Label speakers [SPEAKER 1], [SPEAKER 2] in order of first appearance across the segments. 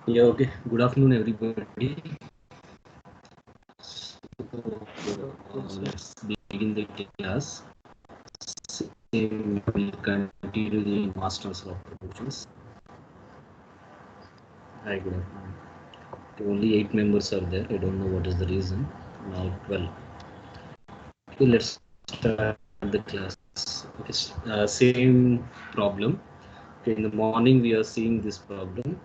[SPEAKER 1] Yeah, okay. Good afternoon, everybody. Let's begin the class. Same, we will continue the Masters of Proportions. Hi, good afternoon. Okay, only 8 members are there. I don't know what is the reason. Now 12. Okay, let's start the class. Okay, same problem. Okay, in the morning, we are seeing this problem.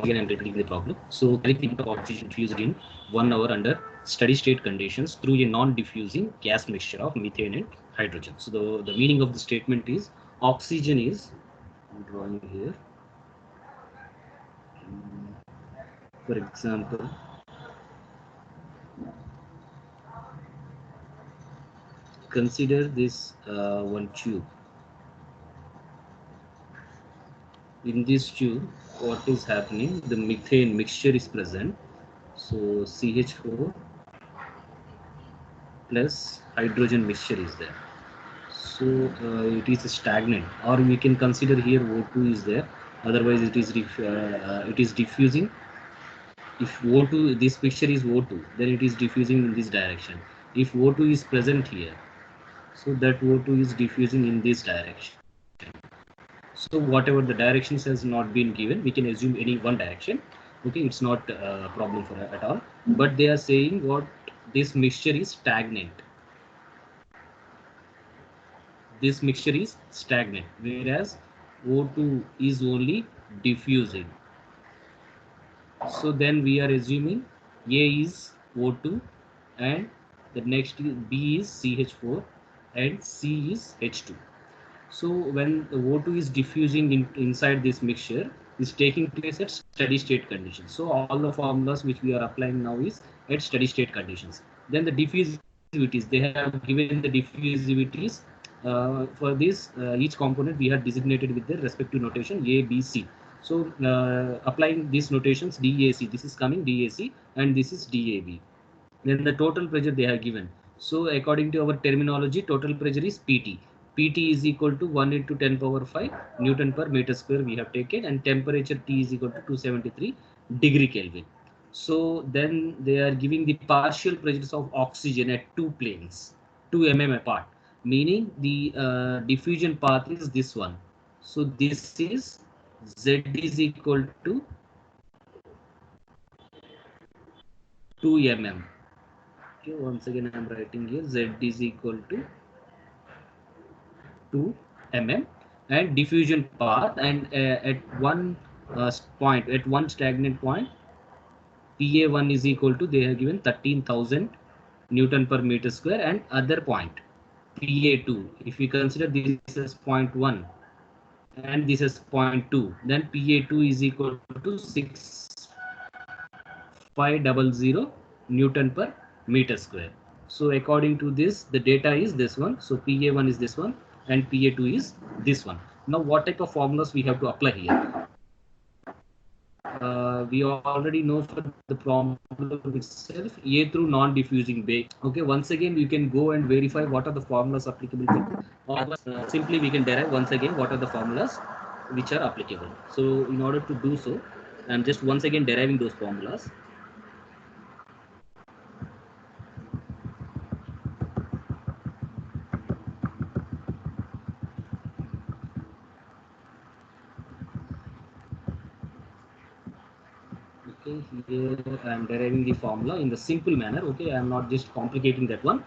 [SPEAKER 1] Again, I'm repeating the problem. So, correct the input oxygen diffused in 1 hour under steady state conditions through a non-diffusing gas mixture of methane and hydrogen. So, the meaning of the statement is oxygen is, I'm drawing here, for example, consider this one tube. In this tube, what is happening? The methane mixture is present. So, CH4 plus hydrogen mixture is there. So it is stagnant, or we can consider here O2 is there. Otherwise, it is diffusing. If O2, this picture is O2, then it is diffusing in this direction. If O2 is present here, so that O2 is diffusing in this direction. So whatever the directions has not been given, we can assume any one direction. Okay, it's not a problem for at all. But they are saying what this mixture is stagnant. This mixture is stagnant, whereas O2 is only diffusing. So then we are assuming A is O2 and the next B is CH4 and C is H2. So when the O2 is diffusing inside this mixture, is taking place at steady state conditions. So all the formulas which we are applying now is at steady state conditions. Then the diffusivities, they have given the diffusivities. For this, each component we have designated with their respective notation A, B, C. So applying these notations DAC, this is coming DAC and this is DAB. Then the total pressure they have given. So according to our terminology, total pressure is PT. PT is equal to 1 into 10 power 5 Newton per meter square we have taken, and temperature T is equal to 273 degree Kelvin. So then they are giving the partial pressures of oxygen at two planes, 2 mm apart, meaning the diffusion path is this one. So this is Z is equal to 2 mm. Okay, once again I am writing here Z is equal to 2 mm and diffusion path, and at one point, at one stagnant point, PA1 is equal to, they have given 13,000 Newton per meter square, and other point PA2, if we consider this as point 1 and this is point 2, then PA2 is equal to 6500 Newton per meter square. So according to this, the data is this one. So PA1 is this one and PA2 is this one. Now what type of formulas we have to apply here? We already know for the problem itself, A through non-diffusing base. Okay, once again you can go and verify what are the formulas applicable to, or simply we can derive once again what are the formulas which are applicable. So in order to do so, I'm just once again deriving those formulas. Okay, here I am deriving the formula in the simple manner. Okay, I am not just complicating that one.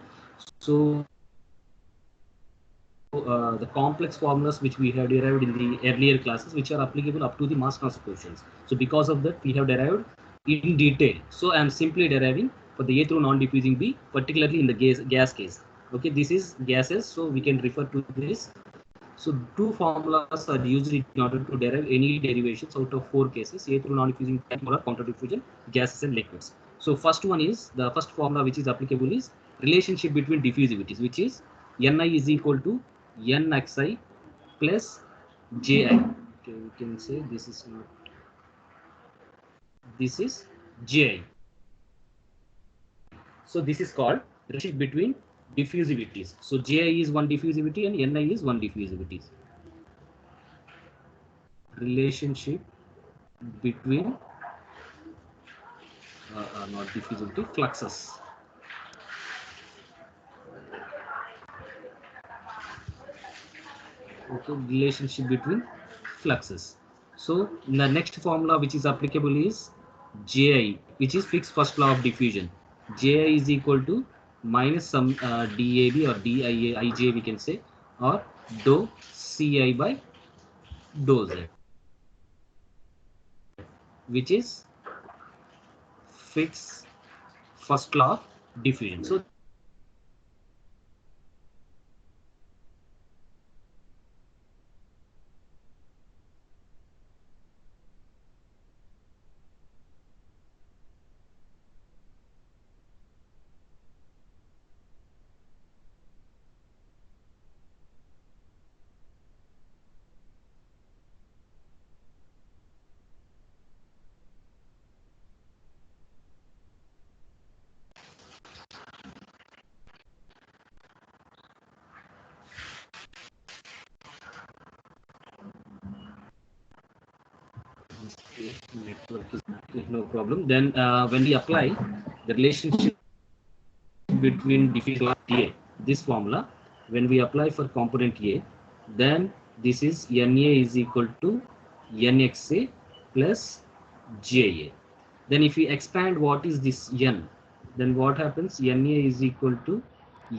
[SPEAKER 1] So the complex formulas which we have derived in the earlier classes, which are applicable up to the mass transfer coefficients. So because of that, we have derived in detail. So I am simply deriving for the A through non-diffusing B, particularly in the gas case. Okay, this is gases, so we can refer to this. So two formulas are used in order to derive any derivations out of four cases: A through non-diffusing, counter diffusion, gases and liquids. So first one is, the first formula which is applicable is relationship between diffusivities, which is Ni is equal to Nxi plus Ji. Okay, we can say this is not, this is Ji. So this is called relationship between diffusivities. So Ji is one diffusivity and Ni is one diffusivity. Relationship between not diffusivity, fluxes. Okay, relationship between fluxes. So the next formula which is applicable is Ji, which is fixed first law of diffusion. Ji is equal to minus some dAb or dia ij we can say, or dou Ci by dou z, which is fixed first law of diffusion. So this is the formula which is applicable for network is no problem. Then when we apply the relationship between diffusion A, this formula, when we apply for component A, then this is Na is equal to Nxa plus Ja. Then if we expand what is this N, then what happens? Na is equal to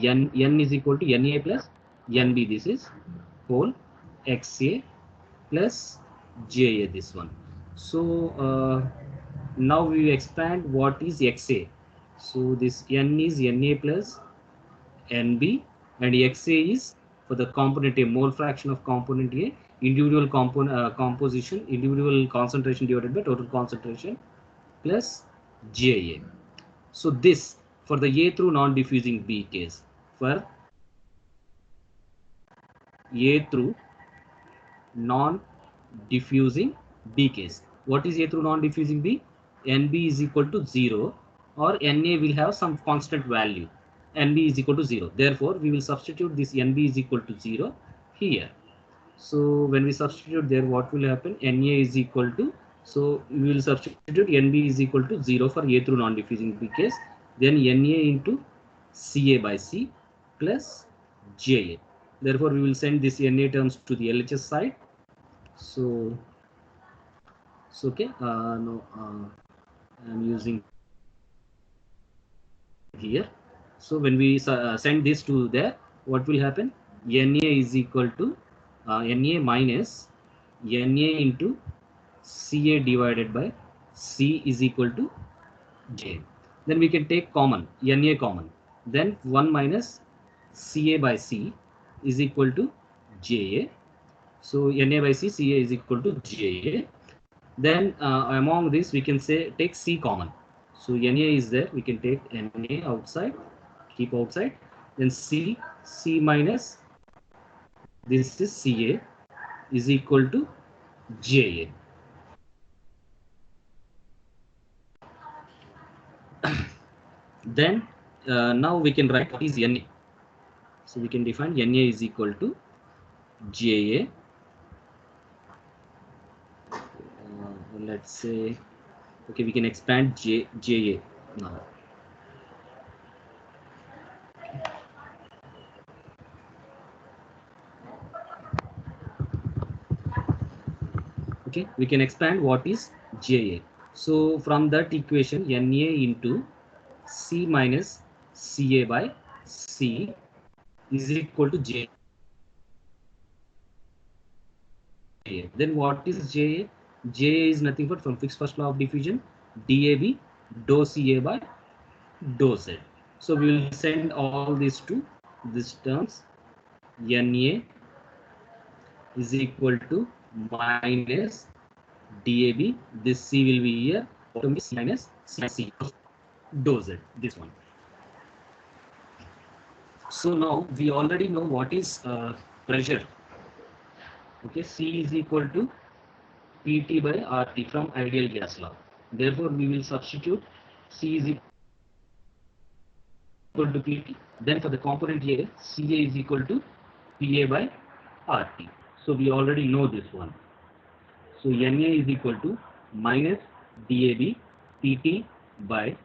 [SPEAKER 1] N is equal to Na plus Nb. This is whole Xa plus Ja, this one. So now we expand what is Xa. So this N is Na plus Nb, and Xa is for the component A, mole fraction of component A, individual composition, individual concentration divided by total concentration plus Ja. So this for the A through non-diffusing B case. For A through non-diffusing B case. What is A through non-diffusing B? Nb is equal to 0, or Na will have some constant value. Nb is equal to 0. Therefore, we will substitute this Nb is equal to 0 here. So when we substitute there, what will happen? Na is equal to, so we will substitute Nb is equal to 0 for A through non-diffusing B case. Then Na into Ca by C plus Ja. Therefore, we will send this Na terms to the LHS side. So okay. No, I'm using here. So when we send this to there, what will happen? Na is equal to Na minus Na into Ca divided by C is equal to J. Then we can take common, Na common. Then 1 minus Ca by C is equal to Ja. So Na by C, Ca is equal to Ja. Then among this we can say take C common. So Na is there, we can take Na outside, keep outside. Then C minus this is Ca is equal to Ja. Then now we can write what is Na. So we can define Na is equal to Ja. Let's say, okay, we can expand Ja now. Okay, we can expand what is Ja. So from that equation, Na into C minus Ca by C is equal to Ja. Then what is Ja? Ja is nothing but from fixed first law of diffusion, dAb dou Ca by dou Z. So we will send all these to these terms. Na is equal to minus dAb. This C will be here. C minus C dou Z. This one. So now we already know what is pressure. Okay, C is equal to Pt by Rt from ideal gas law. Therefore, we will substitute C is equal equal to PT. Then for the component A, CA is equal to PA by RT. So we already know this one. So NA is equal to minus DAB PT by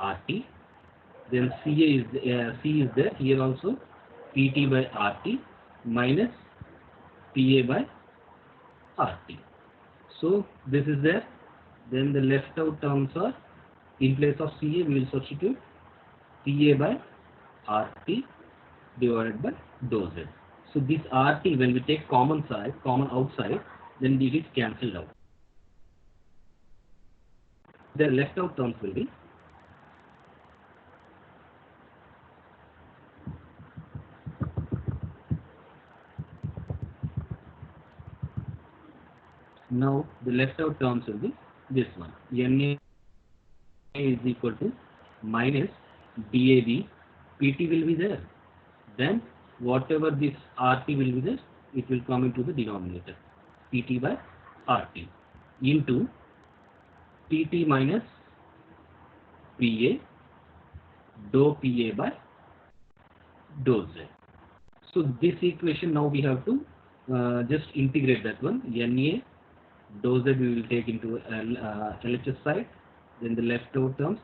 [SPEAKER 1] RT. Then CA is C is there here also, PT by RT minus PA by RT. So this is there. Then the left out terms are, in place of CA we will substitute PA by RT divided by dou Z. So this RT, when we take common side, common outside, then it is cancelled out. The left out terms will be, now the left out terms will be this one. NA is equal to minus DAB, PT will be there. Then whatever this RT will be there, it will come into the denominator, PT by RT into PT minus PA dou PA by dou Z. So this equation now we have to just integrate that one. NA dou Z we will take into LHS side. Then the left out terms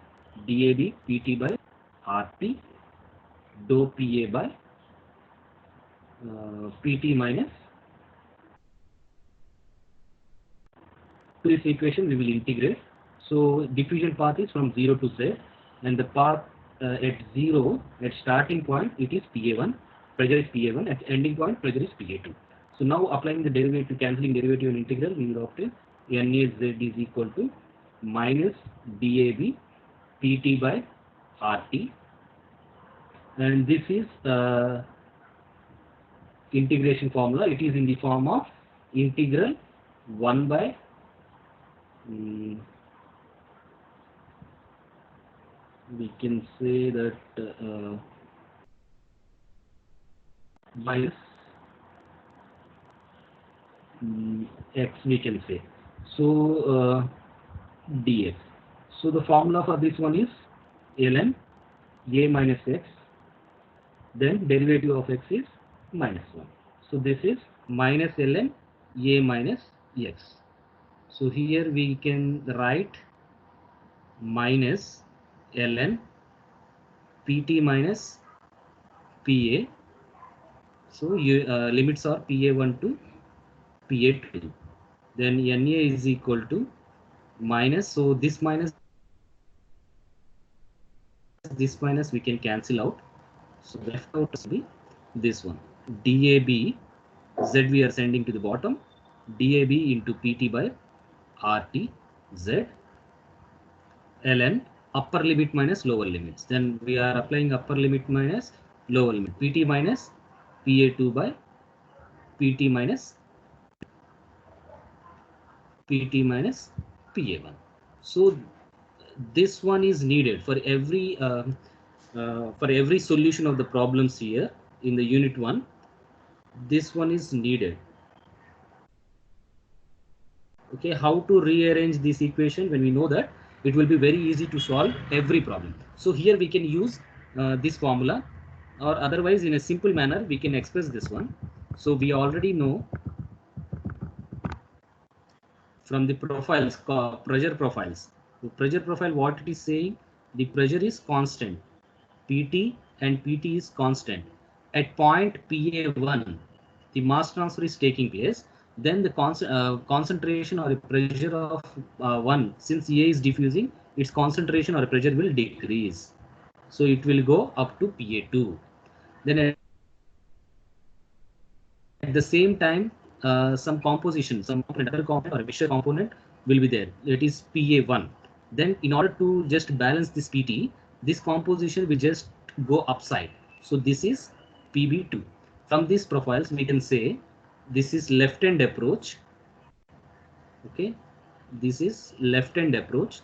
[SPEAKER 1] DAB PT by RT dou PA by PT minus. To this equation we will integrate. So diffusion path is from 0 to Z, and the path at 0, at starting point it is PA1, pressure is PA1, at ending point pressure is PA2. So now applying the derivative, cancelling derivative and integral, we will obtain NAZ is equal to minus DAB PT by RT, and this is integration formula. It is in the form of integral 1 by we can say that minus x we can say. So dx. So the formula for this one is ln a minus x, then derivative of x is minus 1. So this is minus ln a minus x. So here we can write minus ln pt minus pa. So limits are pa1 to pa2. Then na is equal to minus, so this minus we can cancel out. So left out will be this one, dab z we are sending to the bottom, dab into pt by rt z ln upper limit minus lower limits. Then we are applying upper limit minus lower limit, pt minus pa2 by pt minus pa1. So this one is needed for every solution of the problems here in the unit 1. This one is needed. Okay, how to rearrange this equation? When we know that, it will be very easy to solve every problem. So here we can use this formula, or otherwise in a simple manner we can express this one. So we already know from the profiles, pressure profiles. The pressure profile, what it is saying, the pressure is constant, PT and PT is constant. At point PA1, the mass transfer is taking place. Then the concentration or the pressure of 1, since A is diffusing, its concentration or pressure will decrease. So it will go up to PA2. Then at the same time, some composition, some other component or a mixture component will be there. It is PA1. Then in order to just balance this PT, this composition will just go upside. So this is PB2. From these profiles, we can say this is left-hand approach. Okay, this is left-hand approach.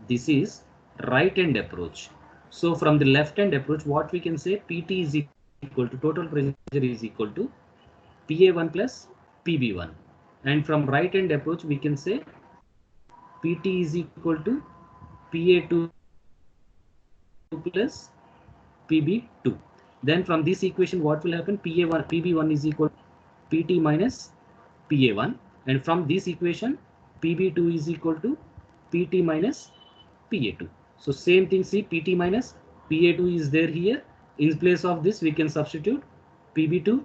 [SPEAKER 1] This is right-hand approach. So from the left-hand approach, what we can say, PT is equal to total pressure is equal to PA1 plus PB1. And from right-hand approach, we can say PT is equal to PA2 plus PB2. Then from this equation, what will happen? PB1 is equal to PT minus PA1, and from this equation, PB2 is equal to PT minus PA2. So same thing, see, PT minus PA2 is there here. In place of this, we can substitute PB2,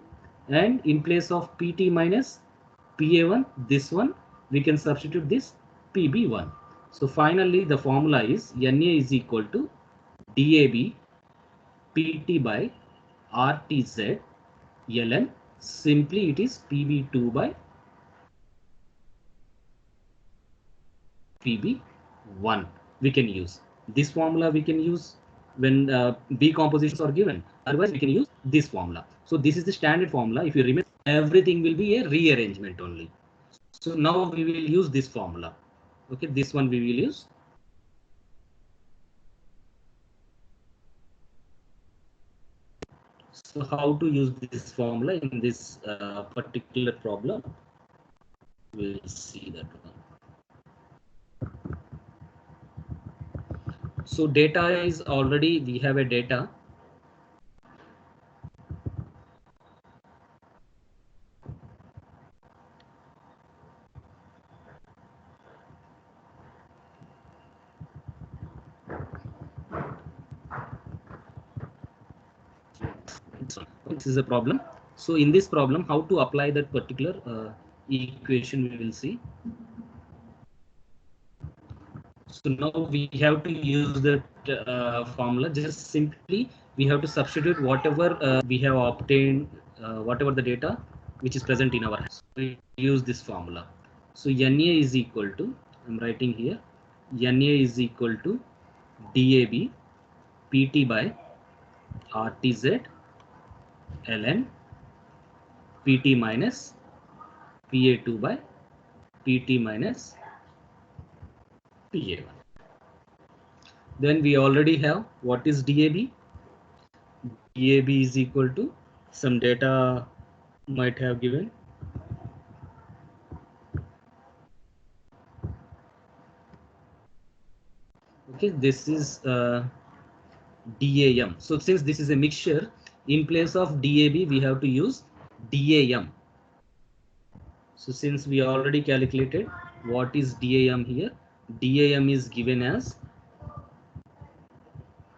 [SPEAKER 1] and in place of PT minus PA1, this one, we can substitute this PB1. So finally, the formula is Na is equal to DAB PT by RTZ ln. Simply it is PB2 by PB1. We can use this formula. We can use when B compositions are given. Otherwise, we can use this formula. So this is the standard formula. If you remember, everything will be a rearrangement only. So now we will use this formula. Okay, this one we will use. So how to use this formula in this particular problem? We'll see that one. So data is already, we have a data. This is a problem. So in this problem, how to apply that particular equation, we will see. So now we have to use that formula. Just simply we have to substitute whatever we have obtained, whatever the data which is present in our hand. So we use this formula. So Na is equal to, I'm writing here, Na is equal to DAB PT by RTZ ln PT minus PA2 by PT minus PA1. Then we already have what is DAB. DAB is equal to some data might have given. Okay, this is DAM. So since this is a mixture, in place of DAB, we have to use DAM. So since we already calculated what is DAM here, DAM is given as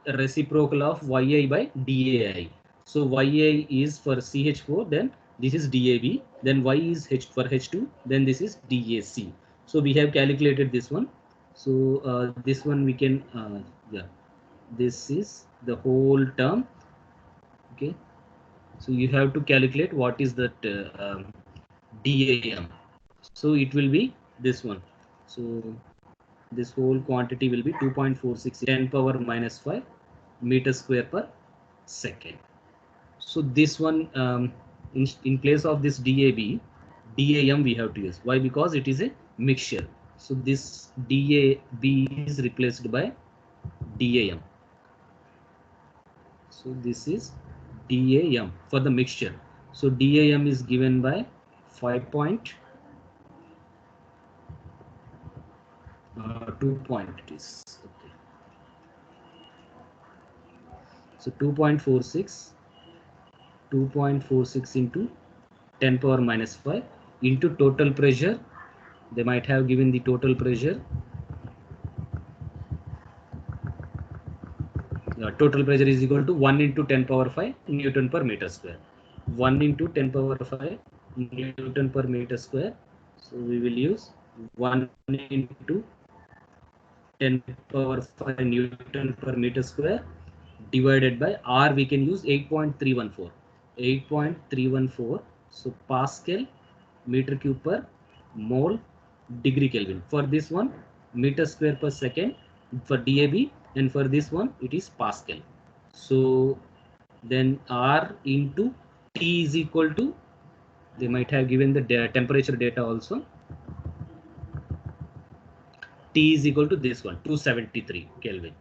[SPEAKER 1] a reciprocal of Yi by DAI. So Yi is for CH4, then this is DAB, then Y is H for H2, then this is DAC. So we have calculated this one. So this one we can, yeah, this is the whole term. Okay, so you have to calculate what is that DAM. So it will be this one. So this whole quantity will be 2.46 10 power minus 5 meter square per second. So this one, in place of this DAM we have to use. Why? Because it is a mixture. So this DAB is replaced by DAM. So this is DAM for the mixture. So DAM is given by 5.2 it is. Okay. So 2.46 into 10 power minus 5 into total pressure. They might have given the total pressure. Total pressure is equal to 1 into 10 power 5 Newton per meter square. 1 into 10 power 5 Newton per meter square. So we will use 1 into 10 power 5 Newton per meter square divided by R. We can use 8.314. 8.314. So Pascal meter cube per mole degree Kelvin. For this one, meter square per second for DAB, and for this one it is Pascal. So then R into T is equal to, they might have given the temperature data also. T is equal to this one, 273 Kelvin.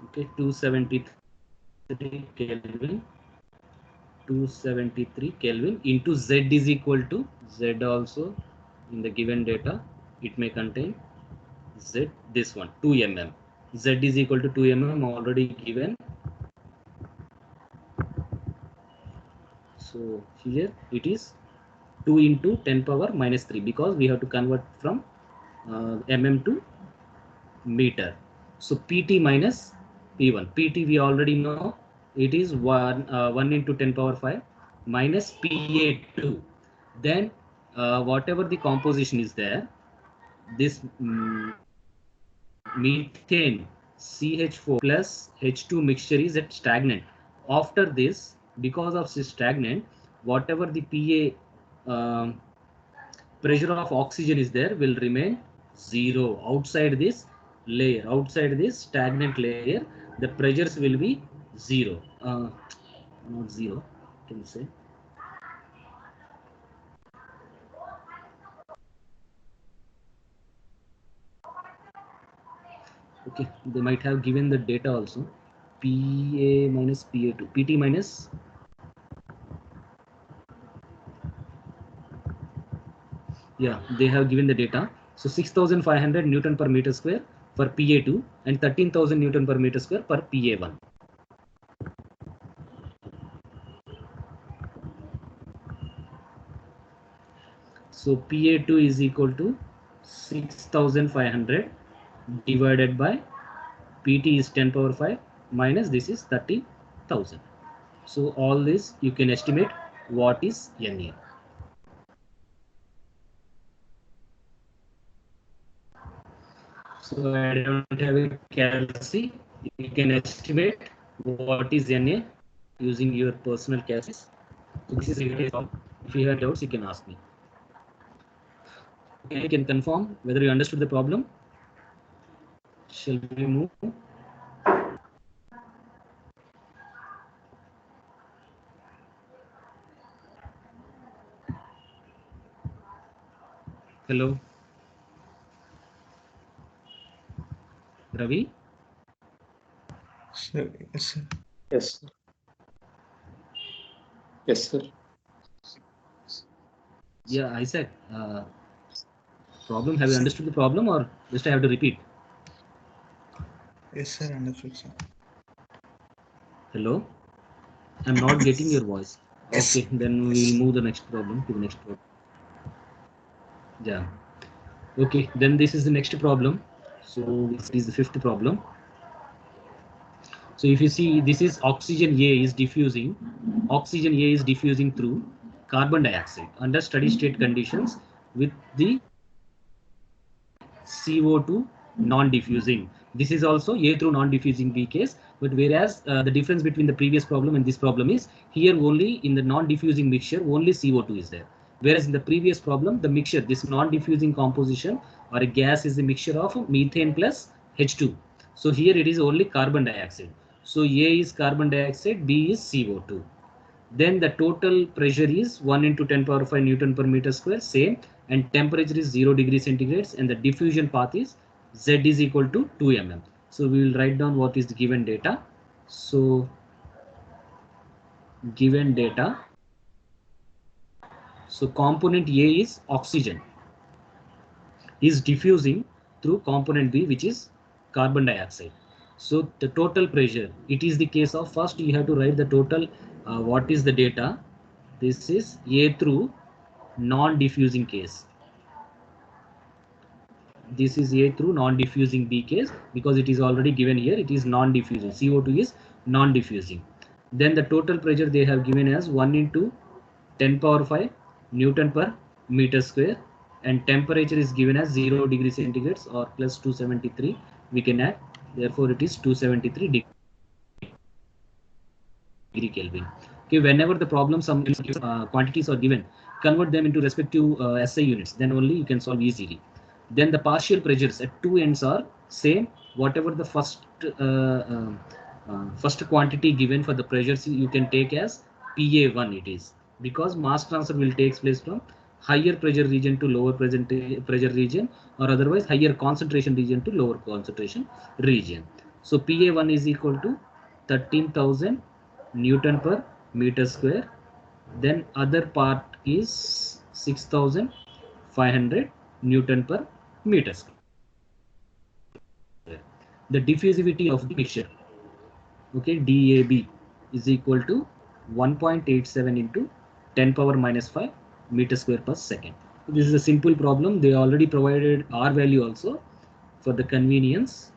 [SPEAKER 1] Okay, 273 Kelvin. 273 Kelvin into Z is equal to, Z also in the given data it may contain Z, this one 2 mm. Z is equal to 2 mm already given. So here it is 2 into 10 power minus 3 because we have to convert from mm to meter. So pt minus p1. Pt we already know, it is 1 into 10 power 5 minus pa2. Then whatever the composition is there, this methane CH4 plus H2 mixture is at stagnant. After this, because of this stagnant, whatever the Pa pressure of oxygen is there will remain zero outside this layer. Outside this stagnant layer, the pressures will be zero. Not zero, can you say? Okay, they might have given the data also. Pa minus Pa2, Pt minus, yeah, they have given the data. So 6500 Newton per meter square for Pa2 and 13,000 Newton per meter square for Pa1. So Pa2 is equal to 6500 divided by Pt is 10 power 5 minus this is 30,000. So all this you can estimate what is Na. So I don't have a calci. You can estimate what is Na using your personal calculus. So this is a problem. If you have doubts, you can ask me. Okay, you can confirm whether you understood the problem. Shall we move? Hello, Ravi.
[SPEAKER 2] Sir, yes, sir.
[SPEAKER 3] Yes, yes, sir.
[SPEAKER 1] Yeah, I said problem. Have you understood the problem, or just I have to repeat?
[SPEAKER 2] Yes, sir, understood, sir.
[SPEAKER 1] Hello, I'm not getting your voice.
[SPEAKER 2] Yes.
[SPEAKER 1] Okay, then we'll move the next problem to the next problem. Yeah. Okay, then this is the next problem. So this is the fifth problem. So if you see, this is oxygen A is diffusing. Oxygen A is diffusing through carbon dioxide under steady state conditions with the CO2 non-diffusing. This is also A through non-diffusing B case, but whereas the difference between the previous problem and this problem is here only in the non-diffusing mixture only CO2 is there. Whereas in the previous problem, the mixture, this non-diffusing composition or a gas is a mixture of methane plus H2. So here it is only carbon dioxide. So A is carbon dioxide, B is CO2. Then the total pressure is 1 into 10 power 5 Newton per meter square, same, and temperature is 0 degree centigrades, and the diffusion path is Z is equal to 2 mm. So we will write down what is the given data. So given data, so component A is oxygen, is diffusing through component B, which is carbon dioxide. So the total pressure, it is the case of, first you have to write the total, what is the data. This is A through non-diffusing case. This is A through non-diffusing B case because it is already given here. It is non-diffusing. CO2 is non-diffusing. Then the total pressure they have given as 1 into 10 power 5 Newton per meter square, and temperature is given as 0 degree centigrades or plus 273. We can add. Therefore, it is 273 degree Kelvin. Okay, whenever the problem some quantities are given, convert them into respective SI units. Then only you can solve easily. Then the partial pressures at two ends are same. Whatever the first quantity given for the pressures you can take as PA1 it is, because mass transfer will take place from higher pressure region to lower pressure region, or otherwise higher concentration region to lower concentration region. So PA1 is equal to 13,000 Newton per meter square. Then other part is 6,500 Newton per meter square. the diffusivity of the mixture. Okay, DAB is equal to 1.87 into 10 power minus 5 meter square per second. This is a simple problem. They already provided R value also for the convenience.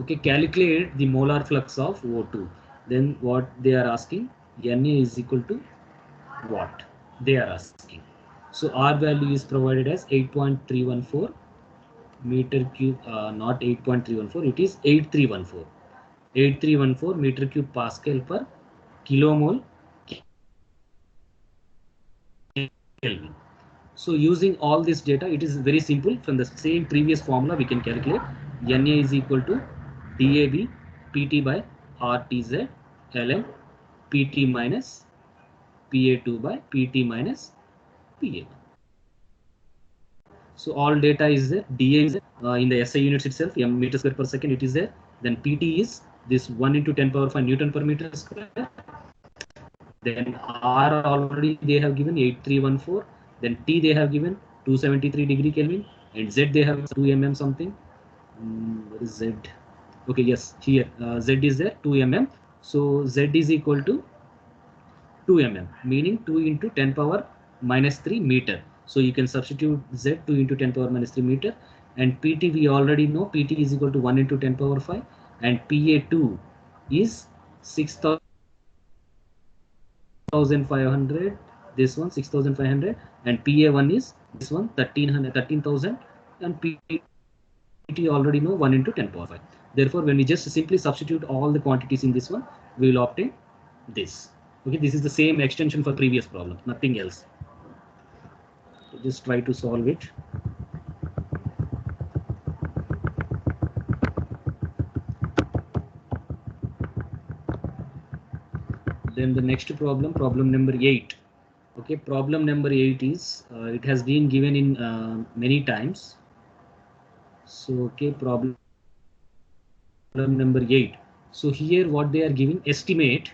[SPEAKER 1] Okay, calculate the molar flux of O2. Then what they are asking, Na is equal to what they are asking. So R value is provided as 8.314 meter cube, not 8.314, it is 8314. 8314 meter cube Pascal per kilomole Kelvin. So using all this data, it is very simple. From the same previous formula, we can calculate Na is equal to DAB PT by RTZ ln PT minus PA2 by PT minus PA. So all data is there. dA is there. In the SI units itself, m meter square per second, it is there. Then PT is this 1 into 10 power 5 Newton per meter square. Then R already they have given 8314. Then T they have given 273 degree Kelvin. And Z they have 2 mm something. What is Z? Okay, yes, here Z is there 2 mm. So Z is equal to 2 mm, meaning 2 into 10 power minus 3 meter. So you can substitute Z 2 into 10 power minus 3 meter. And PT we already know PT is equal to 1 into 10 power 5. And PA2 is 6,500. This one 6,500. And PA1 is this one 1,300, 13,000. And PT already know 1 into 10 power 5. Therefore, when we just simply substitute all the quantities in this one, we will obtain this. Okay, this is the same extension for previous problem, nothing else. So just try to solve it. Then the next problem, problem number 8. Okay, problem number 8 is it has been given in many times. So okay, problem number 8. So here what they are giving, estimate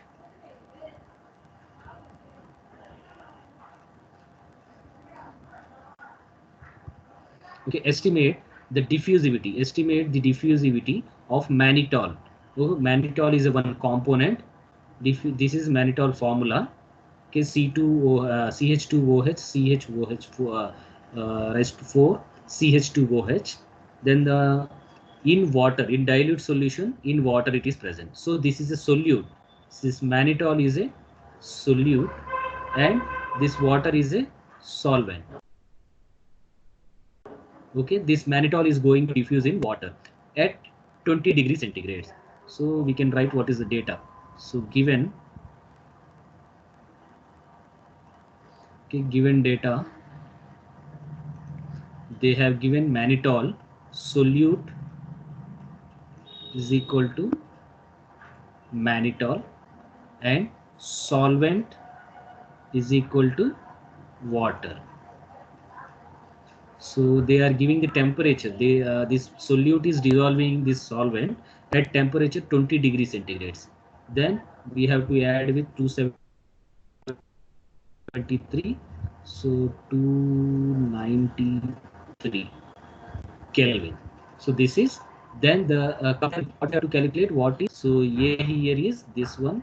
[SPEAKER 1] estimate the diffusivity of mannitol. So mannitol is a one component. This is mannitol formula. Okay, CH2OH, rest 4 CH2OH. Then the in water, in dilute solution, in water it is present. So this is a solute. This mannitol is a solute and this water is a solvent. Okay, this mannitol is going to diffuse in water at 20 degrees centigrade. So we can write what is the data. So given data, they have given mannitol solute is equal to mannitol and solvent is equal to water. So they are giving the temperature. This solute is dissolving this solvent at temperature 20 degrees centigrade. Then we have to add with 273, so 293 Kelvin. So this is then the what you have to calculate what is. So A here is this one,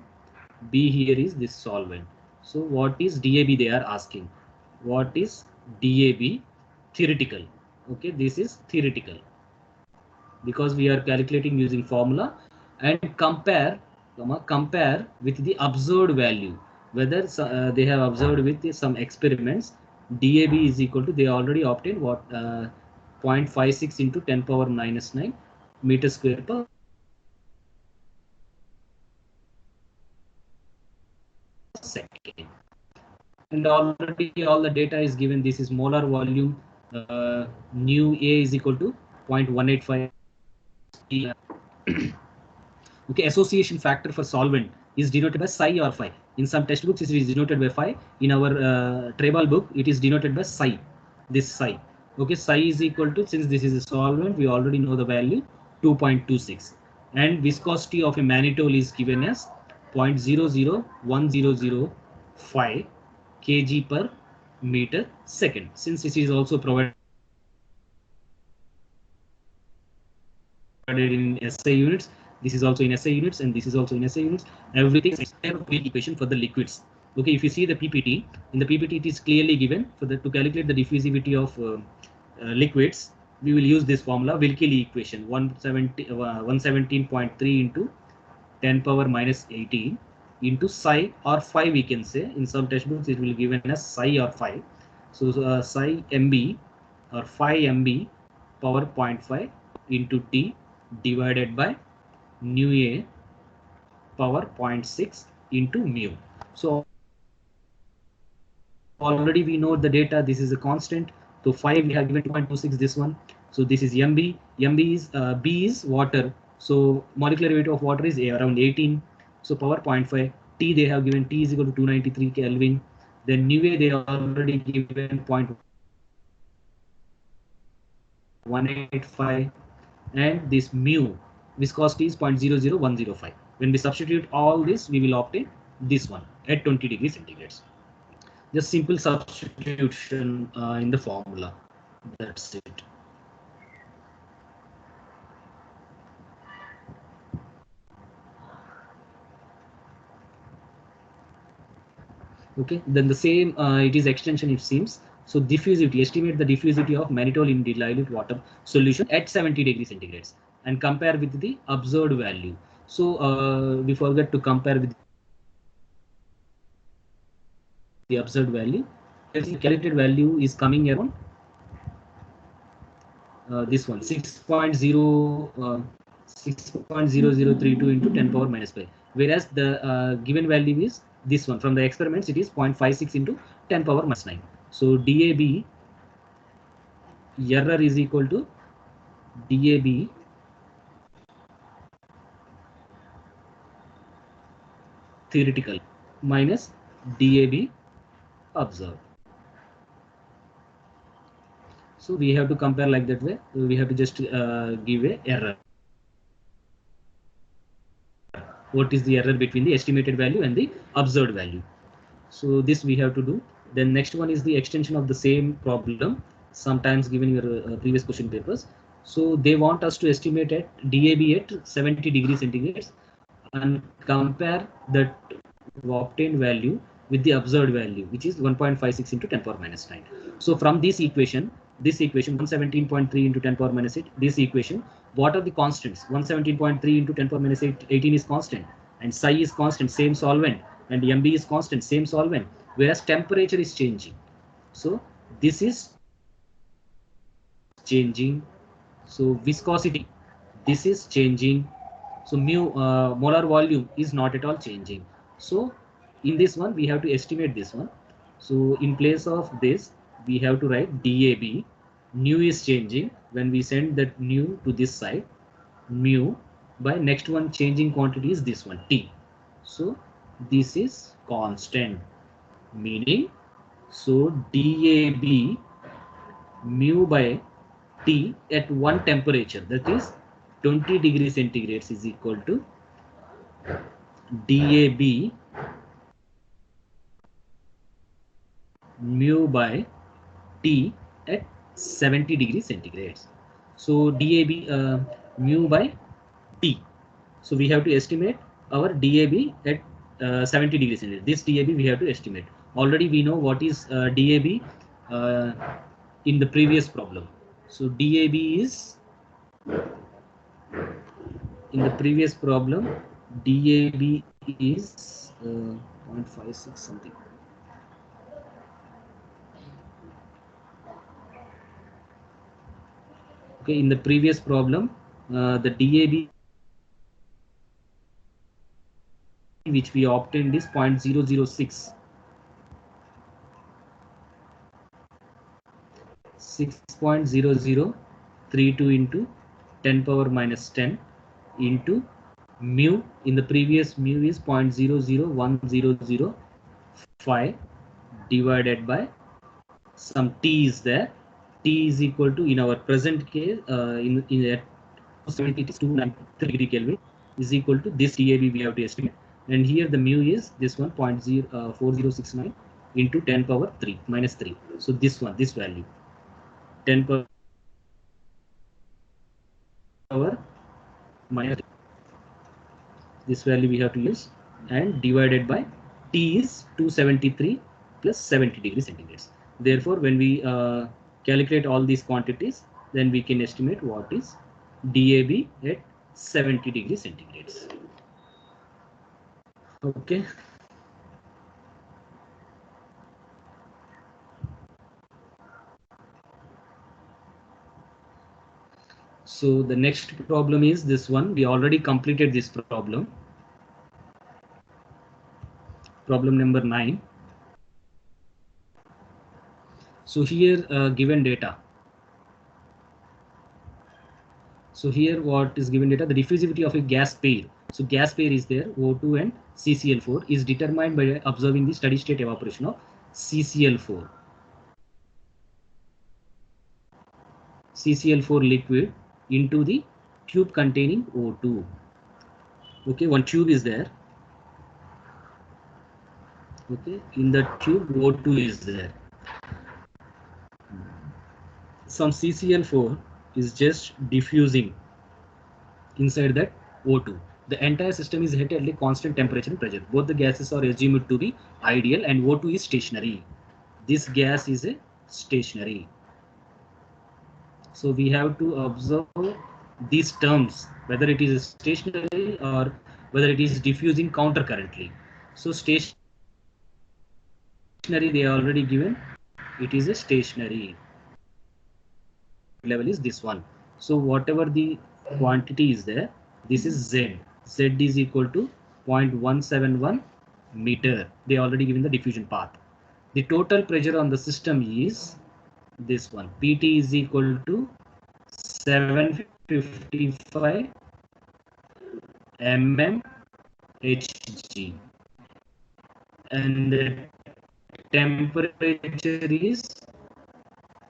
[SPEAKER 1] B here is this solvent. So what is DAB they are asking. What is DAB? Theoretical. Okay, this is theoretical because we are calculating using formula and compare with the observed value, whether they have observed with some experiments. DAB is equal to, they already obtained what 0.56 into 10 power minus 9 meter square per second. And already all the data is given. This is molar volume. Nu A is equal to 0.185. Okay, association factor for solvent is denoted by psi or phi. In some textbooks, it is denoted by phi. In our Trebal book, it is denoted by psi. This psi. Okay, psi is equal to, since this is a solvent, we already know the value 2.26. And viscosity of a mannitol is given as 0.00105 kg per meter second. Since this is also provided in SI units. This is also in SI units, and this is also in SI units. Everything is equation for the liquids. Okay, if you see the PPT, in the PPT it is clearly given for the to calculate the diffusivity of liquids. We will use this formula, Wilkie equation, 117.3 into 10 power minus 18 into psi or phi, we can say. In some textbooks it will given as psi or phi. So psi mb or phi mb power 0.5 into t divided by nu a power 0.6 into mu. So already we know the data. This is a constant. So 5 we have given 2.26, this one. So this is mb. Mb is b is water. So molecular weight of water is around 18. So power 0.5. T they have given, T is equal to 293 Kelvin. Then nu a they have already given 0.185, and this mu viscosity is 0.00105. When we substitute all this, we will obtain this one at 20 degrees centigrade. Just simple substitution in the formula. That's it. Okay, then the same, it is extension, it seems. So diffusivity, estimate the diffusivity of mannitol in dilute water solution at 70 degrees centigrade and compare with the observed value. So we forget to compare with the observed value. The calculated value is coming around this one, 6.0032 into 10 power minus 5, whereas the given value is this one. From the experiments it is 0.56 into 10 power minus 9. So DAB error is equal to DAB theoretical minus DAB observed. So we have to compare like that way. We have to just give a error. What is the error between the estimated value and the observed value? So this we have to do. Then next one is the extension of the same problem, sometimes given your previous question papers. So they want us to estimate at DAB at 70 degrees centigrade and compare that obtained value with the observed value, which is 1.56 into 10 power minus 9. So from this equation 117.3 into 10 power minus 8, this equation, what are the constants? 117.3 into 10 power minus 8, 18 is constant, and psi is constant, same solvent, and mb is constant, same solvent, whereas temperature is changing. So this is changing. So viscosity, this is changing. So mu molar volume is not at all changing. So in this one we have to estimate this one. So in place of this we have to write DAB. Nu is changing when we send that nu to this side. Mu by next one changing quantity is this one, T. So this is constant, meaning so DAB mu by T at one temperature, that is 20 degrees centigrade, is equal to DAB mu by T at 70 degrees centigrade. So DAB mu by T. So we have to estimate our DAB at 70 degrees centigrade. This DAB we have to estimate. Already we know what is DAB in the previous problem. So DAB is, in the previous problem, DAB is 0.56 something. Okay, in the previous problem, the DAB which we obtained is 0.006. 6.0032 into 10 power minus 10 into mu. In the previous, mu is 0.001005 divided by some T is there. T is equal to, in our present case, in it is 293 Kelvin, is equal to this DAB we have to estimate. And here the mu is this one, 0.4069 into 10 power 3 minus 3. So this one, this value, 10 power minus this value we have to use, and divided by T is 273 plus 70 degrees centigrades. Therefore, when we calculate all these quantities, then we can estimate what is DAB at 70 degrees centigrades. Okay. So the next problem is this one. We already completed this problem. Problem number 9. So here given data. So here what is given data? The diffusivity of a gas pair. So gas pair is there, O2 and CCl4 is determined by observing the steady state evaporation of CCl4. CCl4 liquid into the tube containing O2. Okay, one tube is there. Okay, in the tube O2 is there. Some CCl4 is just diffusing inside that O2. The entire system is held at a constant temperature and pressure. Both the gases are assumed to be ideal and O2 is stationary. This gas is a stationary. So we have to observe these terms, whether it is stationary or whether it is diffusing countercurrently. So stationary they are already given. It is a stationary. Level is this one. So whatever the quantity is there, this is Z. Z is equal to 0.171 meter. They already given the diffusion path. The total pressure on the system is this one. PT is equal to 755 mm Hg, and the temperature is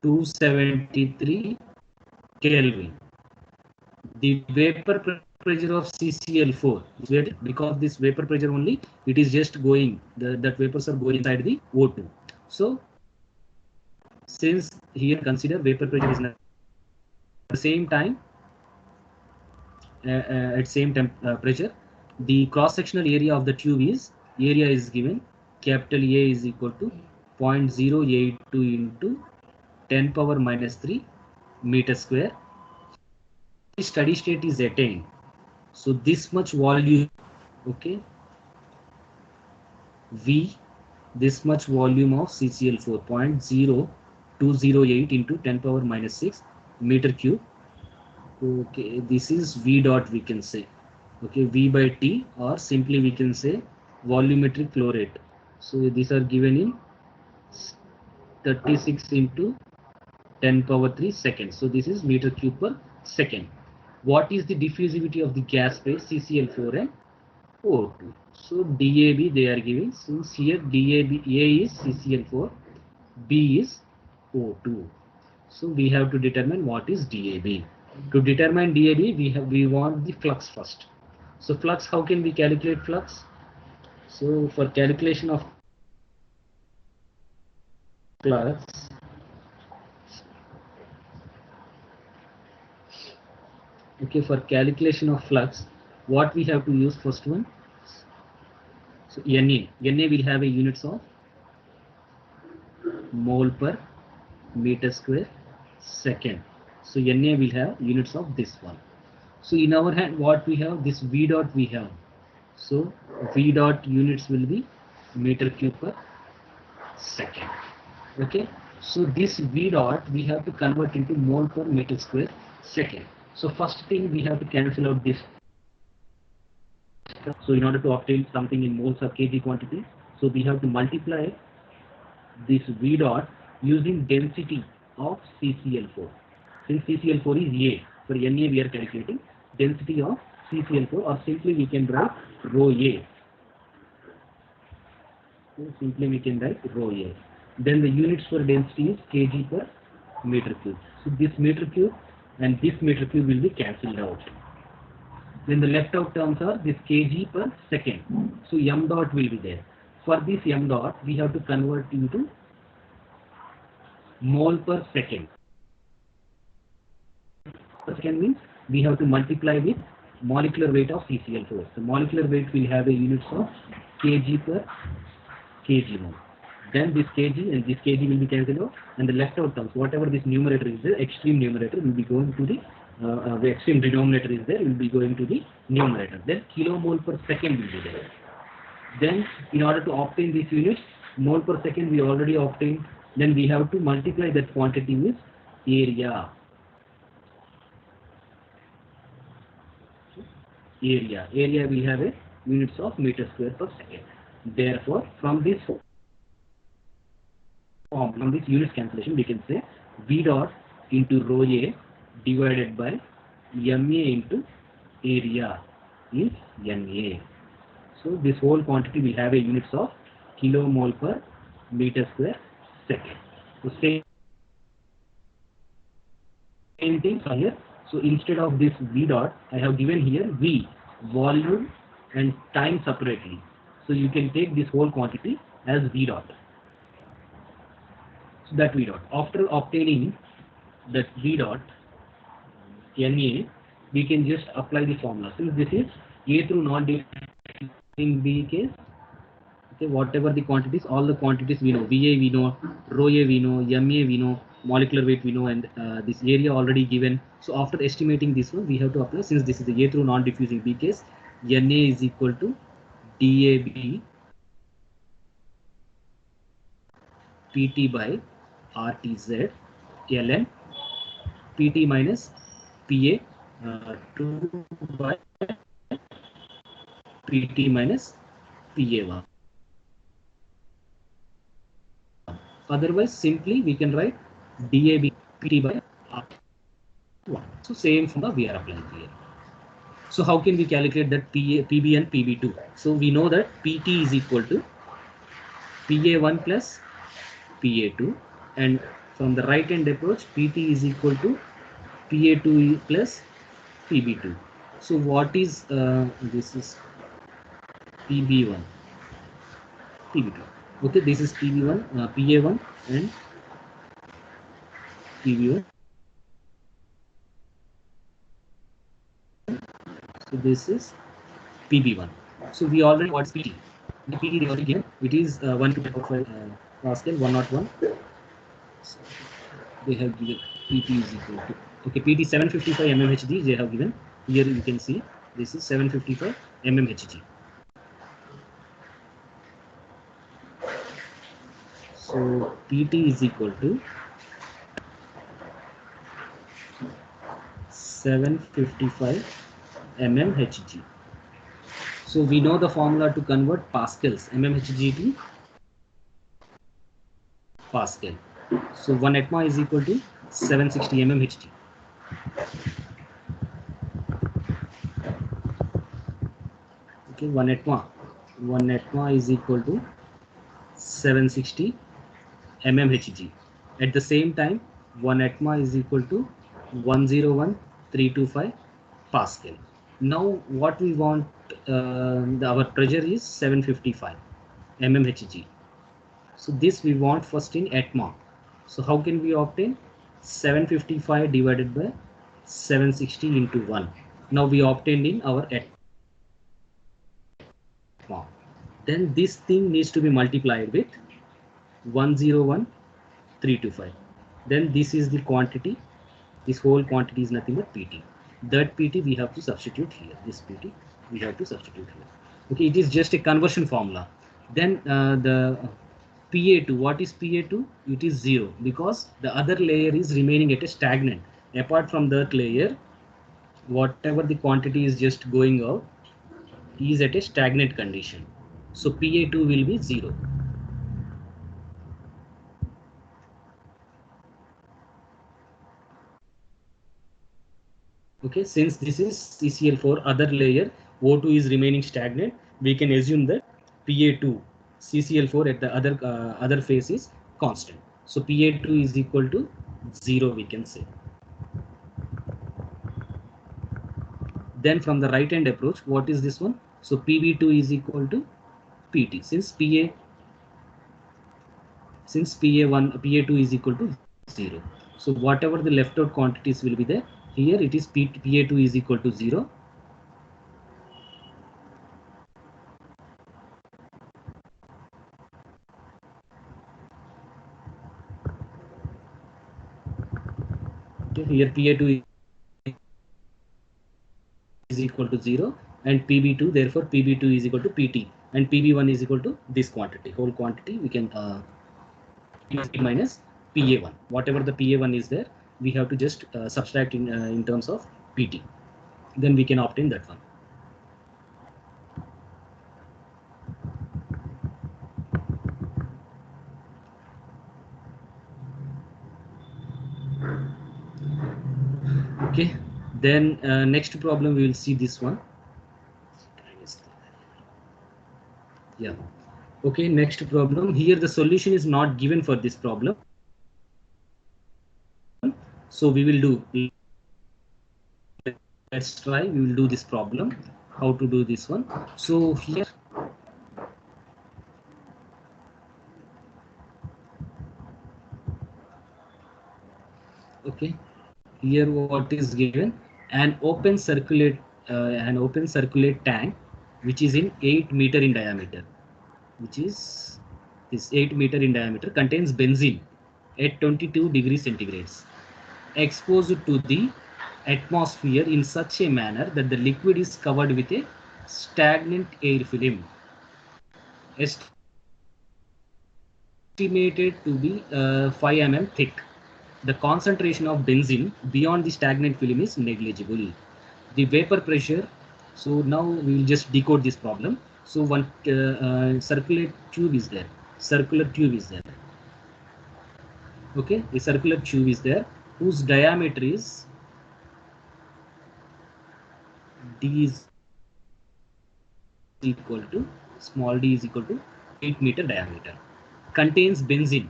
[SPEAKER 1] 273 Kelvin. The vapor pressure of CCl4 is because this vapor pressure only, it is just going, that vapors are going inside the O2. So since here consider vapor pressure is at the same time at same pressure, the cross sectional area of the tube is given, capital A is equal to 0.082 into 10 power minus 3 meter square. The steady state is attained. So this much volume, okay, V, this much volume of CCl4, 0.0208 into 10 power minus 6 meter cube. Okay, this is V dot, we can say. Okay, V by T, or simply we can say volumetric flow rate. So these are given in 36 into 10 power 3 seconds. So this is meter cube per second. What is the diffusivity of the gas phase CCl4 and O2? So DAB they are giving. Since here DAB, A is CCl4, B is O2. So we have to determine what is DAB. To determine DAB, we want the flux first. So flux, how can we calculate flux? So for calculation of flux, okay, for calculation of flux, what we have to use first one? So Na will have a units of mole per meter square second. So Na will have units of this one. So in our hand, what we have, this V dot we have. So V dot units will be meter cube per second. Okay. So this V dot we have to convert into mole per meter square second. So first thing we have to cancel out this. So in order to obtain something in moles or kg quantity, so we have to multiply this V dot using density of CCl4. Since CCl4 is A, for Na we are calculating density of CCl4, or simply we can write rho A. So simply we can write rho A. Then the units for density is kg per meter cube. So this meter cube and this meter cube will be cancelled out. Then the left out terms are this kg per second. So m dot will be there. For this m dot, we have to convert into mole per second. Per second means we have to multiply with molecular weight of CCl4. The molecular weight will have a units of kg per kg mole. Then this kg and this kg will be cancelled out, and the left out terms, whatever this numerator is there, extreme numerator will be going to the extreme denominator is there, will be going to the numerator. Then kilomole per second will be there. Then in order to obtain these units, mole per second we already obtained. Then we have to multiply that quantity with area. Area will have a units of meter square per second. Therefore, from this from this units cancellation, we can say V dot into rho A divided by MA into area is NA. So this whole quantity will have a units of kilomole per meter square second. So same thing from here. So instead of this V dot, I have given here V, volume and time separately. So you can take this whole quantity as V dot. So that V dot. After obtaining that V dot, NA, we can just apply the formula. Since this is A through non-diffusing B case, okay, whatever the quantities, all the quantities we know, Va we know, rho A we know, Ma we know, molecular weight we know, and this area already given. So after estimating this one, we have to apply, since this is the A through non-diffusing B case, Na is equal to DAB PT by RTZ ln PT minus PA 2 by PT minus PA1. Otherwise, simply we can write DAB PT by R1. So same formula we are applying here. So how can we calculate that PB and PB2? So we know that PT is equal to PA1 plus PA2, and from the right hand approach, PT is equal to PA2 plus PB2. So what is this is PB1, PB2. Okay, this is PB1, PA1 and PB1. So this is PB1. So we already what's PT? The PT they already given. It is 125 Pascal 101. So they have given PT is equal to, okay, PT 755 mmHg they have given. Here you can see this is 755 mmHg. So PT is equal to 755 mmHg. So we know the formula to convert pascals, mmHg to pascal. So 1 atma is equal to 760 mmHg. Okay, 1 atma is equal to 760 mmHg. At the same time, 1 atma is equal to 101325 pascal. Now what we want, our pressure is 755 mmHg. So this we want first in atma. So how can we obtain 755 divided by 760 into 1? Now we obtained in our atma. Then this thing needs to be multiplied with 101325. Then this is the quantity. This whole quantity is nothing but PT. That PT we have to substitute here. This PT we have to substitute here. Okay, it is just a conversion formula. Then the PA2, what is PA2? It is 0 because the other layer is remaining at a stagnant. Apart from that layer, whatever the quantity is just going out is at a stagnant condition. So PA2 will be 0. Okay, since this is CCl4 other layer, O2 is remaining stagnant, we can assume that PA2 CCl4 at the other phase is constant. So PA2 is equal to 0, we can say. Then from the right hand approach, what is this one? So PB2 is equal to PT. Since PA1 PA2 is equal to 0. So whatever the left out quantities will be there, here it is PA2 is equal to 0. Okay, here Pa2 is equal to 0 and Pb2, therefore Pb2 is equal to PT and Pb1 is equal to this quantity, whole quantity we can P minus Pa1. Whatever the Pa1 is there, we have to just subtract in terms of Pt. Then we can obtain that one. Okay. Then next problem we will see this one. Yeah. Okay. Next problem. Here the solution is not given for this problem. So we will do. Let's try. We will do this problem. How to do this one? So here. Okay. Here what is given? An open circulate tank, which is in 8 meter in diameter, which is this 8 meter in diameter, contains benzene at 22 degrees centigrades, exposed to the atmosphere in such a manner that the liquid is covered with a stagnant air film, estimated to be 5 mm thick. The concentration of benzene beyond the stagnant film is negligible. The vapor pressure. So now we will just decode this problem. So one circular tube is there. Circular tube is there. Okay, the circular tube is there, whose diameter is d is equal to small d is equal to 8 meter diameter. Contains benzene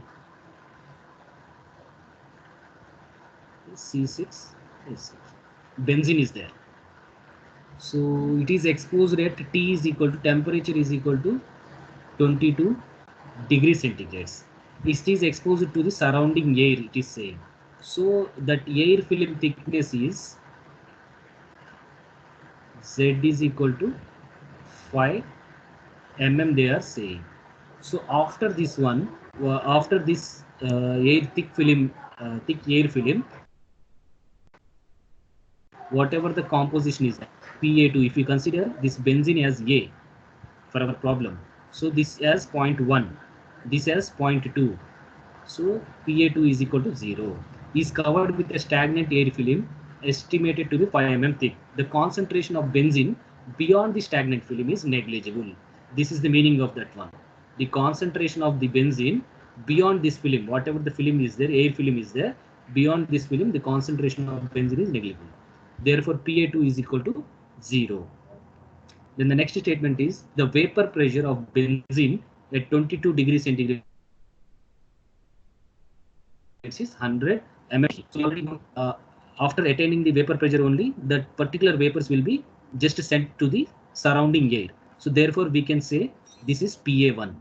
[SPEAKER 1] C6. Benzene is there. So it is exposed at T is equal to temperature is equal to 22 degrees centigrades. It is exposed to the surrounding air, it is saying. So that air film thickness is Z is equal to 5 mm, they are saying. So after this one, after this air thick film, whatever the composition is, Pa2, if you consider this benzene as A for our problem, so this as 0.1, this as 0.2, so Pa2 is equal to 0, is covered with a stagnant air film estimated to be 5 mm thick. The concentration of benzene beyond the stagnant film is negligible. This is the meaning of that one. The concentration of the benzene beyond this film, whatever the film is there, air film is there, beyond this film, the concentration of benzene is negligible. Therefore, Pa2 is equal to 0. Then the next statement is the vapor pressure of benzene at 22 degrees centigrade is 100 mm. So we already know, after attaining the vapor pressure only, that particular vapors will be just sent to the surrounding air. So therefore we can say this is Pa1.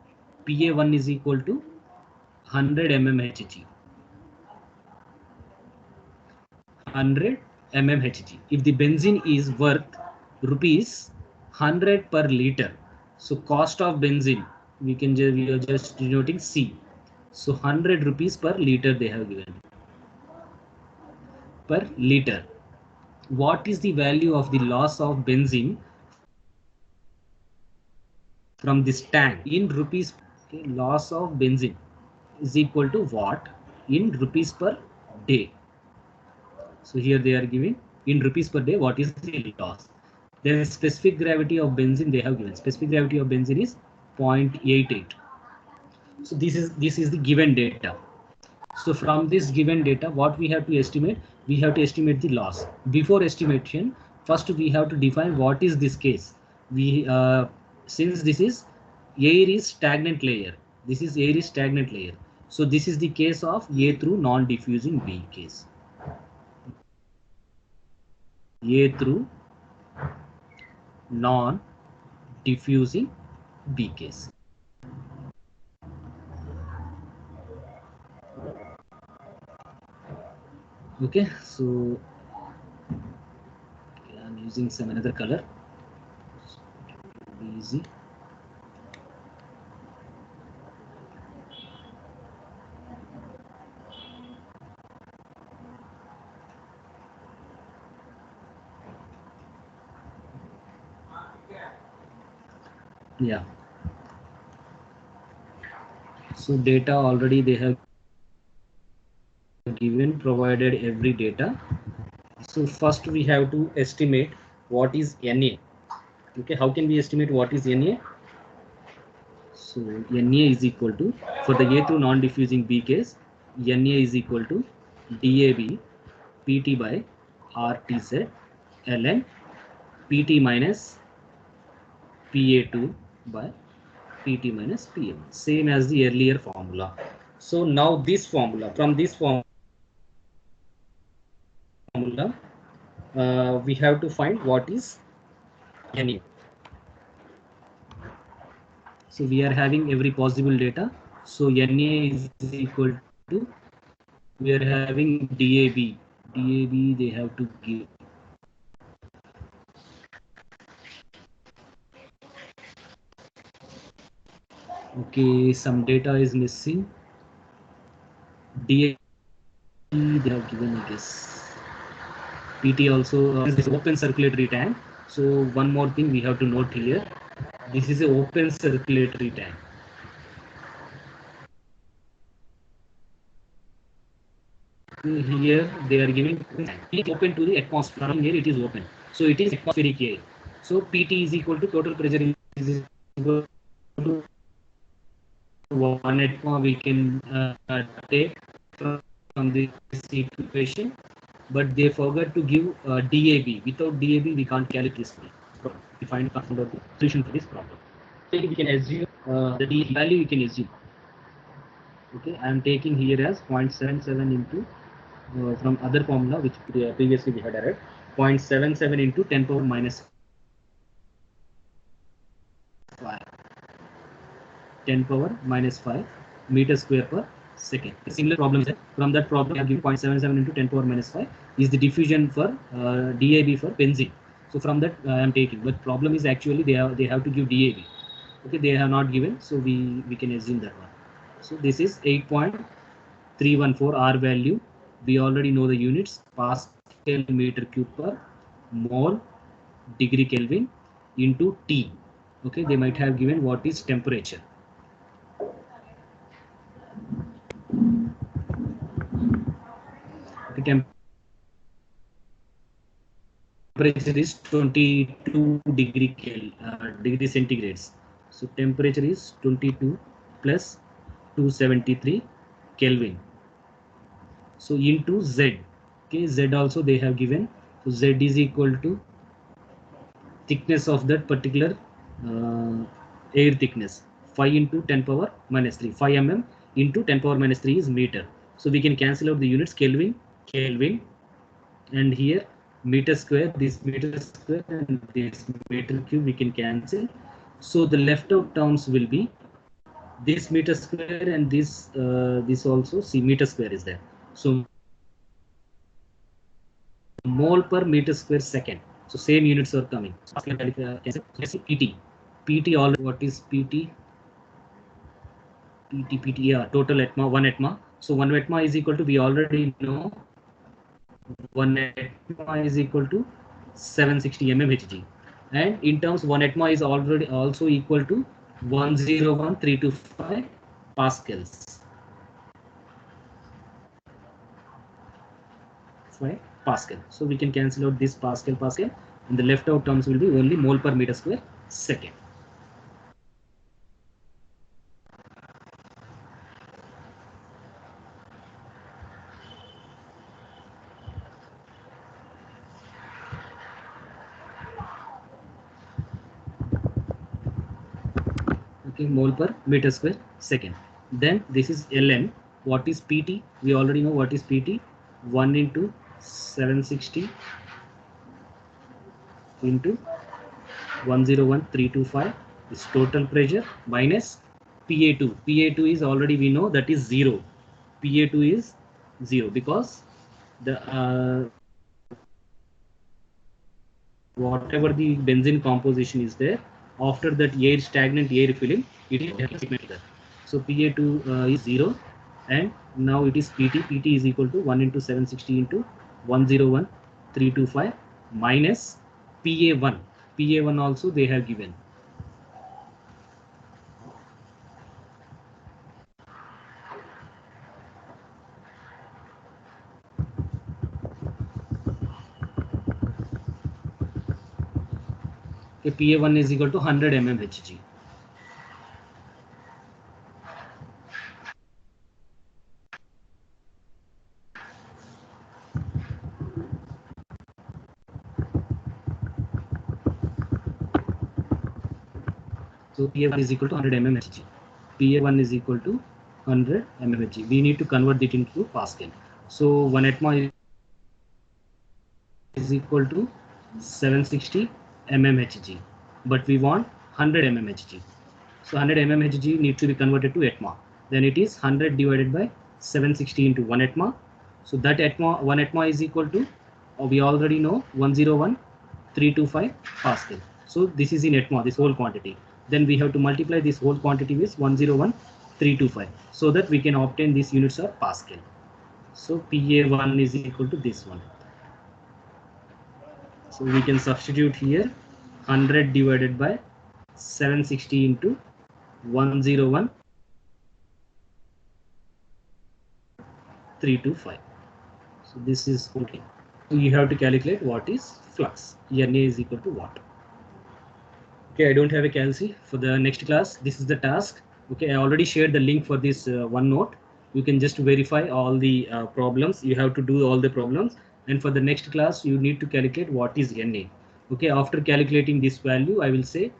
[SPEAKER 1] Pa1 is equal to 100 mmHg. 100 mmHg. If the benzene is worth rupees 100 per liter, so cost of benzene we are just denoting C. So 100 rupees per liter they have given, per liter. What is the value of the loss of benzene from this tank in rupees? Okay, loss of benzene is equal to what in rupees per day? So here they are giving in rupees per day what is the loss. Then specific gravity of benzene they have given. Specific gravity of benzene is 0.88. So this is the given data. So from this given data, what we have to estimate? We have to estimate the loss. Before estimation, first we have to define what is this case. We since this is air is stagnant layer. This is air is stagnant layer. So this is the case of A through non-diffusing B case. A through non-diffusing B case. Okay, so I'm using some another color. Easy. Yeah. So data already they have given, provided every data. So first we have to estimate what is Na. Okay, how can we estimate what is Na? So Na is equal to, for the A through non-diffusing B case, Na is equal to DAB PT by RTZ ln PT minus PA2 by PT minus PM, same as the earlier formula. So now this formula, from this formula, we have to find what is Na. So we are having every possible data. So Na is equal to, we are having DAB they have to give. Okay, some data is missing. DAB they have given, I guess. PT also, this is open circulatory tank. So one more thing we have to note here. This is a open circulatory tank. Here they are giving it is open to the atmosphere. From here it is open, so it is atmospheric air. So PT is equal to total pressure is equal to 1 atma we can take from this equation, but they forgot to give DAB. Without DAB we can't calculate this problem. We find the solution for this problem. So we can assume the D value we can assume. Okay, I am taking here as 0.77 into from other formula which previously we had added, 0.77 into 10 power minus 5, 10 power minus 5 meter square per second. A similar problem is that from that problem I have given 0.77 into 10 power minus 5 is the diffusion for DAB for benzene. So from that I am taking, but problem is actually they have to give DAB. Okay, they have not given, so we can assume that one. So this is 8.314 R value. We already know the units: Pascal meter cube per mole degree Kelvin into T. Okay, they might have given what is temperature. Okay, temperature is 22 degree centigrades. So temperature is 22 plus 273 Kelvin. So into Z. Okay, Z also they have given. So Z is equal to thickness of that particular uh, air thickness, 5 into 10 power minus 3, 5 mm into 10 power minus 3 is meter. So we can cancel out the units Kelvin, and here meter square, this meter square and this meter cube we can cancel. So the left out terms will be this meter square and this also, see meter square is there. So mole per meter square second. So same units are coming. So Pascal value cancel. So let's see PT. PT already we know what is PT. PT, yeah, total atma, 1 atma. So 1 atma is equal to, we already know 1 atma is equal to 760 mmHg. And in terms 1 atma is already also equal to 101325 pascals. 5 Pascal. So we can cancel out this Pascal, and the left out terms will be only mole per meter square second. Okay, mole per meter square second. Then this is ln. What is pt? We already know what is pt. 1 into 760 into 101325 is total pressure minus pa2. Pa2 is already we know that is 0. Pa2 is 0 because the whatever the benzene composition is there, after that air, stagnant air filling, it is segment there. So Pa2 is 0, and now it is Pt. Pt is equal to 1 into 760 into 101325 minus Pa1. Pa1 also they have given. PA1 is equal to 100 mmHg. So PA1 is equal to 100 mmHg. PA1 is equal to 100 mmHg. We need to convert it into Pascal. So 1 atma is equal to 760 mmHg, but we want 100 mmHg. So 100 mmHg need to be converted to atma. Then it is 100 divided by 760 into 1 atma. So that atma, 1 atma is equal to, we already know, 101,325 Pascal. So this is in atma, this whole quantity. Then we have to multiply this whole quantity with 101,325 so that we can obtain these units of Pascal. So PA1 is equal to this one. So we can substitute here 100 divided by 760 into 101,325. So this is okay. You have to calculate what is flux. Na is equal to what? Okay, I don't have a calci for the next class. This is the task. Okay, I already shared the link for this OneNote. You can just verify all the problems. You have to do all the problems. And for the next class, you need to calculate what is Na. Okay, after calculating this value, I will tell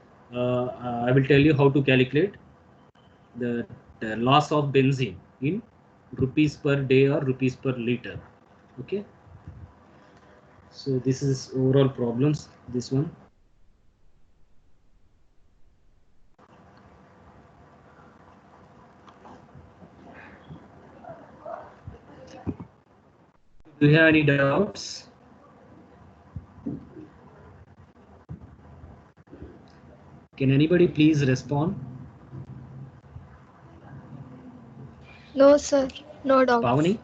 [SPEAKER 1] you how to calculate the loss of benzene in rupees per day or rupees per liter. Okay, so this is overall problems, this one. Do you have any doubts? Can anybody please respond?
[SPEAKER 2] No, sir. No doubts.
[SPEAKER 1] Pavani?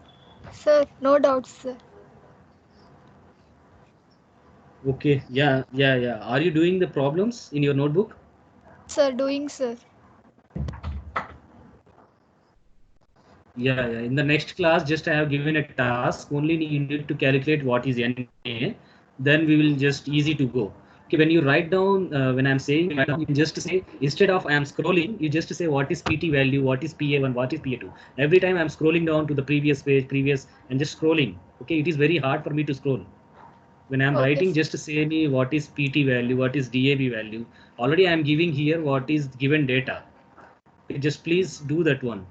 [SPEAKER 2] Sir, no doubts, sir.
[SPEAKER 1] Okay, yeah. Are you doing the problems in your notebook?
[SPEAKER 2] Yes, sir. Doing, sir.
[SPEAKER 1] Yeah. In the next class, just I have given a task. Only you need to calculate what is Na. Then we will just easy to go. Okay, when you write down, when I'm saying write down, you just say, instead of I am scrolling, you just say what is PT value, what is PA1, what is PA2. Every time I'm scrolling down to the previous page, and just scrolling. Okay, it is very hard for me to scroll. When I'm
[SPEAKER 2] Okay,
[SPEAKER 1] writing,
[SPEAKER 2] sir.
[SPEAKER 1] just say me what is PT value, what is DAB value. Already I'm giving here what is given data. Okay, just please do that one.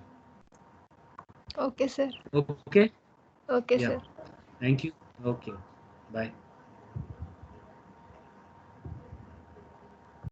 [SPEAKER 2] Okay, sir.
[SPEAKER 1] Okay.
[SPEAKER 2] Okay,
[SPEAKER 1] Yeah.
[SPEAKER 2] sir.
[SPEAKER 1] Thank you. Okay. Bye.